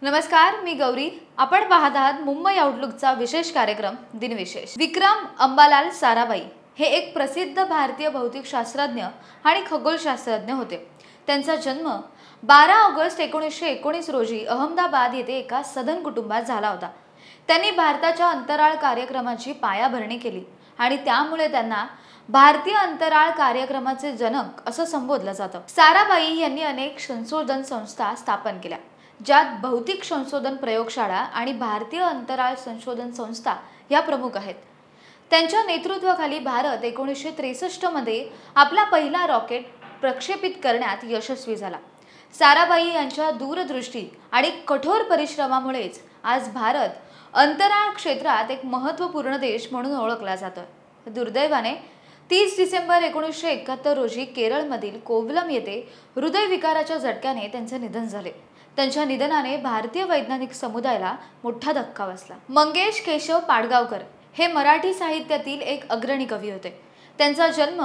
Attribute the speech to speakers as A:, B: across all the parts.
A: नमस्कार, मी गौरी. आपण पाहत आहात मुंबई आउटलुकचा विशेष कार्यक्रम दिनविशेष. विक्रम अंबालाल साराभाई हे एक प्रसिद्ध भारतीय भौतिकशास्त्रज्ञ आणि खगोलशास्त्रज्ञ होते. त्यांचा जन्म 12 ऑगस्ट 1919 रोजी अहमदाबाद येथे एका सधन कुटुंबात झाला होता. त्यांनी भारताच्या अंतराळ कार्यक्रमाची पायाभरणी केली आणि त्यामुळे त्यांना भारतीय अंतराळ कार्यक्रमाचे जनक असं संबोधलं जातं. साराभाई यांनी अनेक संशोधन संस्था स्थापन केल्या, ज्यात भौतिक संशोधन प्रयोगशाळा आणि भारतीय अंतराळ संशोधन संस्था या प्रमुख आहेत. त्यांच्या नेतृत्वाखाली भारत 1963 मध्ये आपला पहिला रॉकेट प्रक्षेपित करण्यात यशस्वी झाला. साराभाई यांच्या दूरदृष्टी आणि कठोर परिश्रमामुळेच आज भारत अंतराळ क्षेत्रात एक महत्त्वपूर्ण देश म्हणून ओळखला जातो. दुर्दैवाने 30 डिसेंबर 1971 रोजी केरळमधील कोवलम येथे हृदयविकाराच्या झटक्याने त्यांचे निधन झाले. त्यांच्या निधनाने भारतीय वैज्ञानिक समुदायाला मोठा धक्का बसला. मंगेश केशव पाडगावकर हे मराठी साहित्यातील एक अग्रणी कवी होते. त्यांचा जन्म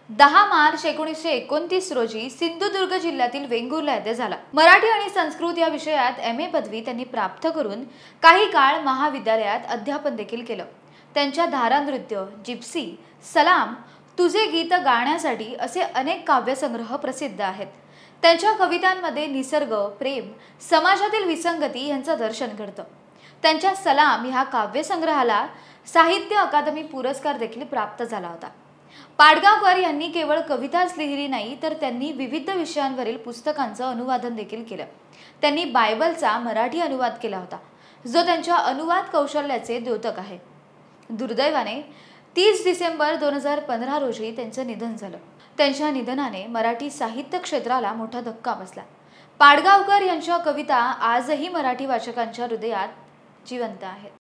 A: 10 मार्च 1929 रोजी सिंधुदुर्ग जिल्ह्यातील वेंगुर्ला येथे झाला. मराठी आणि संस्कृत या विषयात MA पदवी त्यांनी प्राप्त करून काही काळ महाविद्यालयात अध्यापन देखील केलं. त्यांच्या धारानृत्य, जिप्सी, सलाम, तुझे गीत गाण्यासाठी असे अनेक काव्यसंग्रह प्रसिद्ध आहेत. त्यांच्या कवितांमध्ये निसर्ग, प्रेम, समाजातील विसंगती यांचं दर्शन घडतं. त्यांच्या सलाम ह्या काव्यसंग्रहाला साहित्य अकादमी पुरस्कार देखील प्राप्त झाला होता. पाडगावकर यांनी केवळ कविताच लिहिली नाही, तर त्यांनी विविध विषयांवरील पुस्तकांचं अनुवादन देखील केलं. त्यांनी बायबलचा मराठी अनुवाद केला होता, जो त्यांच्या अनुवाद कौशल्याचे द्योतक आहे. दुर्दैवाने 30 डिसेंबर 2015 रोजी त्यांचं निधन झालं. त्यांच्या निधनाने मराठी साहित्य क्षेत्राला मोठा धक्का बसला. पाडगावकर यांच्या कविता आजही मराठी वाचकांच्या हृदयात जिवंत आहेत.